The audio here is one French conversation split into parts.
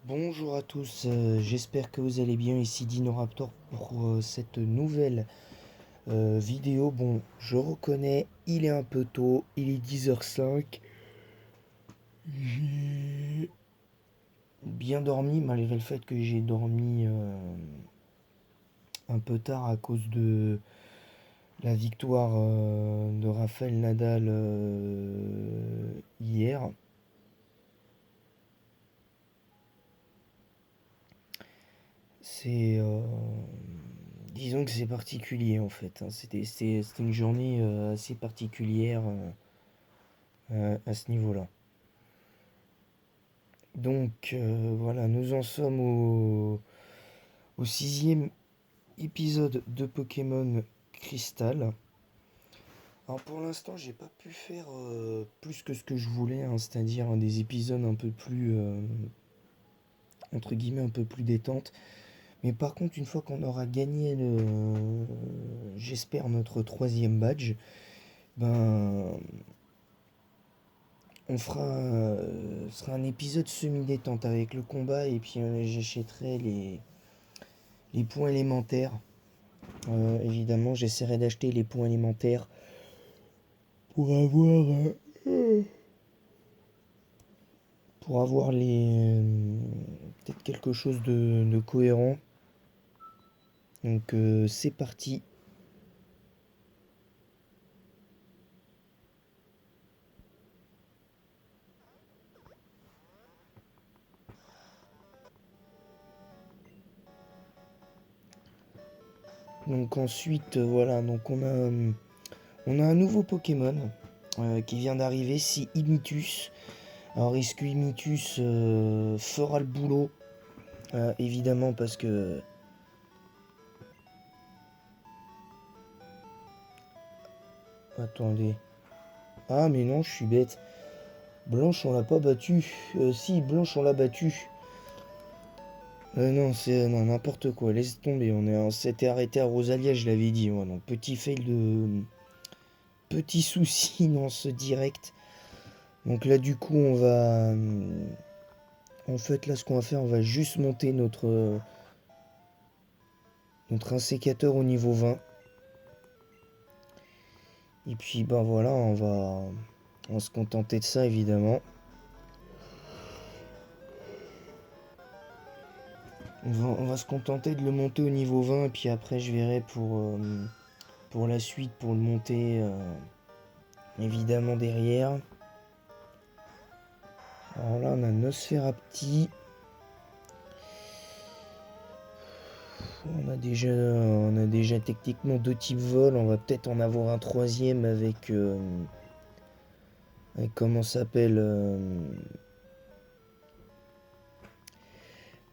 Bonjour à tous, j'espère que vous allez bien. Ici DinoRaptor pour cette nouvelle vidéo. Bon, je reconnais, il est un peu tôt, il est 10h05. J'ai bien dormi malgré le fait que j'ai dormi un peu tard à cause de la victoire de Rafael Nadal hier. C'est disons que c'est particulier en fait, hein. C'était une journée assez particulière à ce niveau-là. Donc voilà, nous en sommes au sixième épisode de Pokémon Crystal. Alors pour l'instant, j'ai pas pu faire plus que ce que je voulais, hein, c'est-à-dire des épisodes un peu plus, entre guillemets, un peu plus détente. Mais par contre, une fois qu'on aura gagné j'espère notre troisième badge, ben, on fera, ce sera un épisode semi-détente avec le combat et puis j'achèterai les points élémentaires. Évidemment, j'essaierai d'acheter les points élémentaires pour avoir, pour avoir peut-être quelque chose de cohérent. Donc c'est parti. Donc ensuite, voilà, donc on a un nouveau Pokémon qui vient d'arriver, c'est Imitus. Alors est-ce que Imitus fera le boulot? Évidemment parce que... Attendez. Ah mais non, je suis bête. Blanche on l'a pas battu. Si, Blanche on l'a battu. Non, c'est non, n'importe quoi, laisse tomber. On s'était arrêté à Rosalia, je l'avais dit. Ouais, donc petit fail de... Petit souci dans ce direct. Donc là du coup on va... En fait là ce qu'on va faire, on va juste monter notre insécateur au niveau 20. Et puis ben voilà, on va se contenter de ça évidemment. On va se contenter de le monter au niveau 20 et puis après je verrai pour la suite, pour le monter évidemment derrière. Alors là on a Nosferapti. On a déjà techniquement deux types vol. On va peut-être en avoir un troisième avec comment ça s'appelle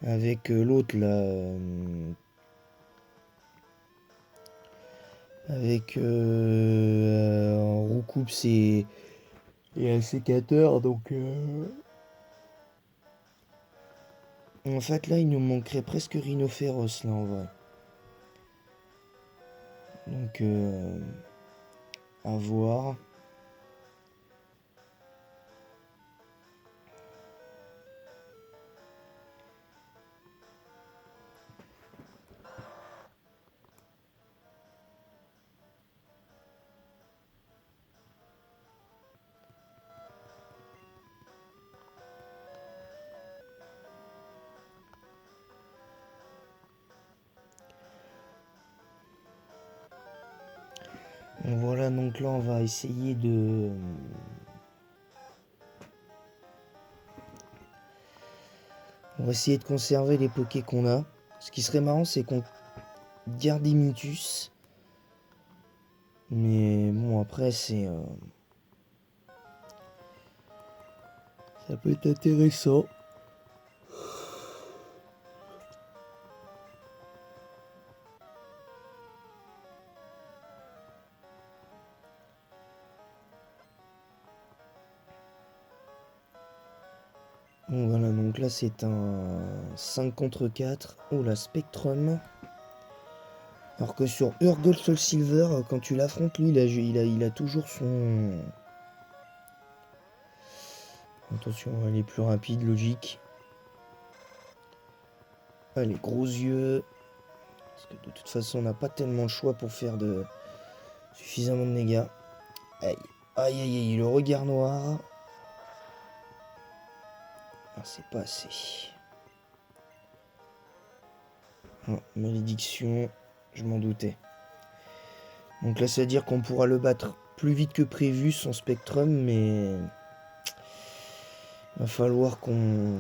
avec l'autre là. Avec un Roucoups et un sécateur. Donc en fait là il nous manquerait presque Rhinophéros là en vrai. Donc à voir. Voilà, donc là on va essayer de conserver les pokés qu'on a. Ce qui serait marrant c'est qu'on garde Imitus. Mais bon après ça peut être intéressant. Bon, voilà, donc là c'est un 5 contre 4. Oh la Spectrum. Alors que sur Urgold Soul Silver, quand tu l'affrontes, lui il a toujours son... Attention, elle est plus rapide, logique. Allez, gros yeux. Parce que de toute façon, on n'a pas tellement le choix pour faire suffisamment de dégâts. Aïe, aïe, aïe, aïe, le regard noir. Ah, c'est pas assez. Oh, malédiction, je m'en doutais. Donc là, ça veut dire qu'on pourra le battre plus vite que prévu, son Spectrum, mais... va falloir qu'on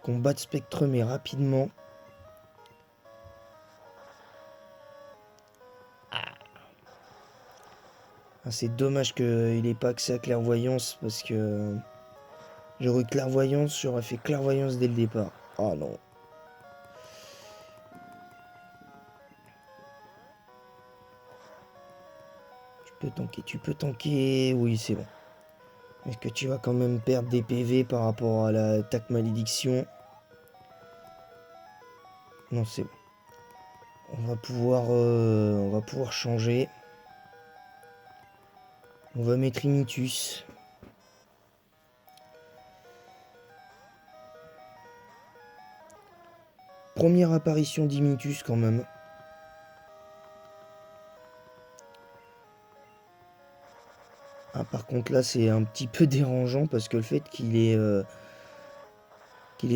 batte Spectrum et rapidement. Ah, c'est dommage qu'il n'ait pas accès à clairvoyance, parce que... j'aurais clairvoyance, j'aurais fait clairvoyance dès le départ. Oh non. Tu peux tanker. Oui, c'est bon. Est-ce que tu vas quand même perdre des PV par rapport à l'attaque malédiction? Non, c'est bon. On va pouvoir changer. On va mettre Imitus. Première apparition d'Imitus quand même. Ah, par contre là c'est un petit peu dérangeant parce que le fait qu'il est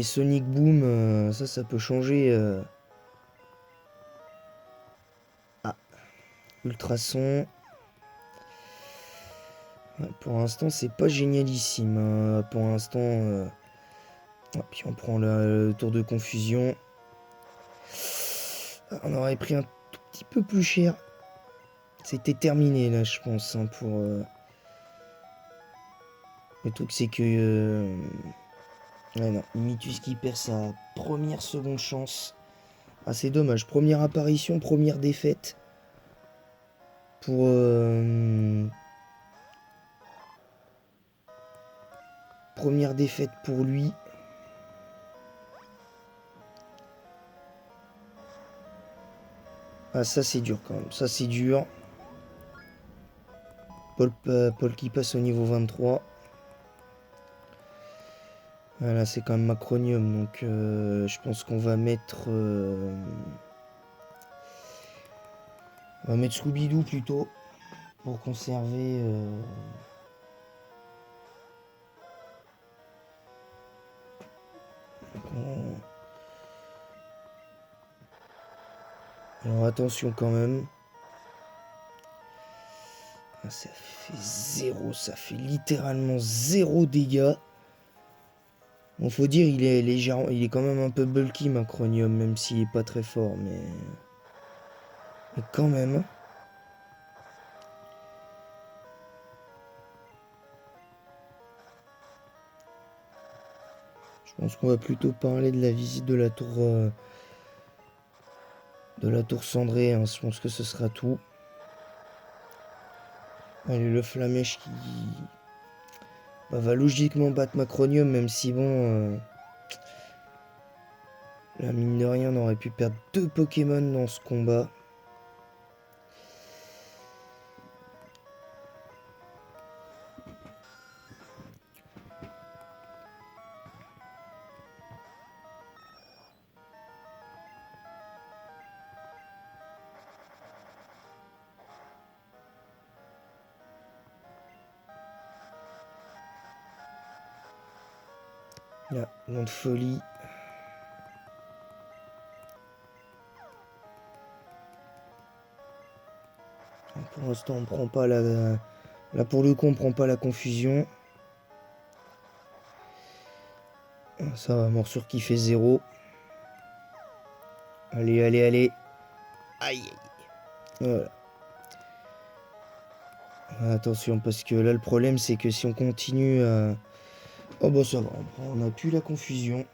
Sonic Boom, ça peut changer. Ah, Ultrason. Ouais, pour l'instant c'est pas génialissime. Pour l'instant. Ah, puis on prend le tour de confusion. Ah, on aurait pris un tout petit peu plus cher. C'était terminé là je pense pour. Le truc c'est que. Ouais, non, Imitus qui perd sa première seconde chance. Ah, c'est dommage. Première apparition, première défaite. Pour... première défaite pour lui. Ah, ça c'est dur quand même. Ça c'est dur. Paul qui passe au niveau 23. Voilà, c'est quand même Macronium. Donc je pense qu'on va mettre... on va mettre Scooby-Doo plutôt. Pour conserver... Alors attention quand même. Ah, ça fait 0, ça fait littéralement 0 dégâts. Bon, faut dire, il est quand même un peu bulky, Macronium, même s'il est pas très fort, mais quand même. Je pense qu'on va plutôt parler de la visite de la tour cendrée, hein. Je pense que ce sera tout. Allez, le Flamèche qui va logiquement battre Macronium, même si bon, la mine de rien, on aurait pu perdre 2 Pokémon dans ce combat. Là, nom de folie. Pour l'instant, on prend pas la... Là, pour le coup, on prend pas la confusion. Ça va, morsure qui fait 0. Allez, allez, allez. Aïe, aïe. Voilà. Attention, parce que là, le problème, c'est que si on continue à... Oh bah ça va, on a plus la confusion.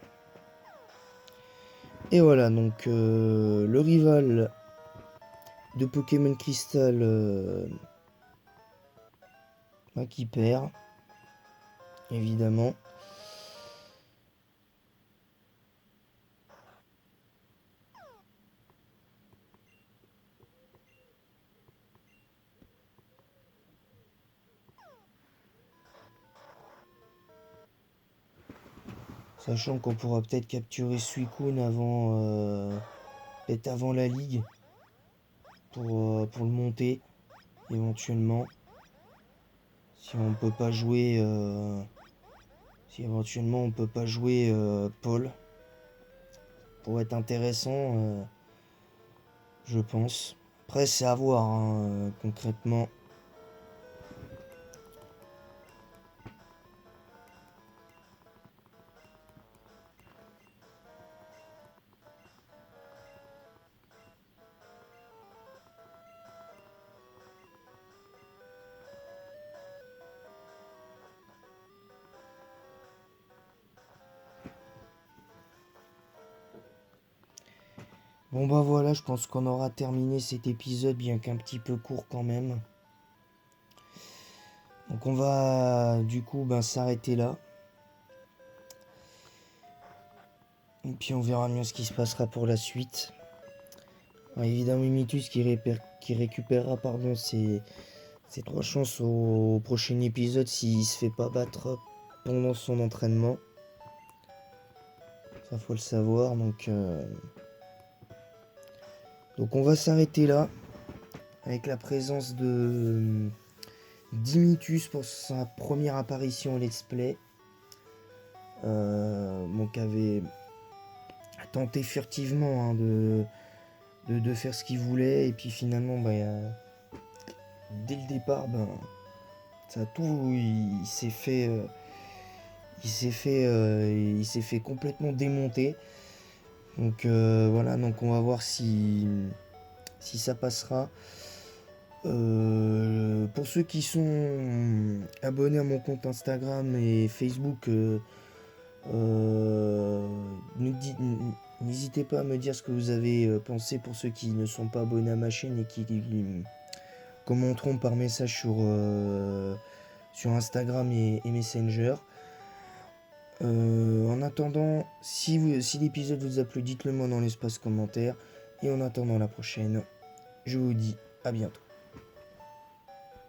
Et voilà, donc le rival de Pokémon Crystal qui perd, évidemment. Sachant qu'on pourra peut-être capturer Suicune peut-être avant la ligue pour le monter éventuellement. Si on peut pas jouer si éventuellement on peut pas jouer Paul, pour être intéressant, je pense. Après c'est à voir hein, concrètement. Bon bah voilà, je pense qu'on aura terminé cet épisode, bien qu'un petit peu court quand même. Donc on va du coup s'arrêter là. Et puis on verra bien ce qui se passera pour la suite. Alors, évidemment Mimitus qui récupérera ses 3 chances au prochain épisode s'il se fait pas battre pendant son entraînement. Ça faut le savoir. Donc on va s'arrêter là. Avec la présence de Dimitus pour sa première apparition en let's play. Donc avait tenté furtivement hein, de faire ce qu'il voulait. Et puis finalement dès le départ ça a tout. Il s'est fait complètement démonter. Donc voilà, donc on va voir si ça passera. Pour ceux qui sont abonnés à mon compte Instagram et Facebook, n'hésitez pas à me dire ce que vous avez pensé pour ceux qui ne sont pas abonnés à ma chaîne et qui commenteront par message sur Instagram et Messenger. En attendant, si l'épisode vous a plu, dites-le moi dans l'espace commentaire. Et en attendant la prochaine, je vous dis à bientôt.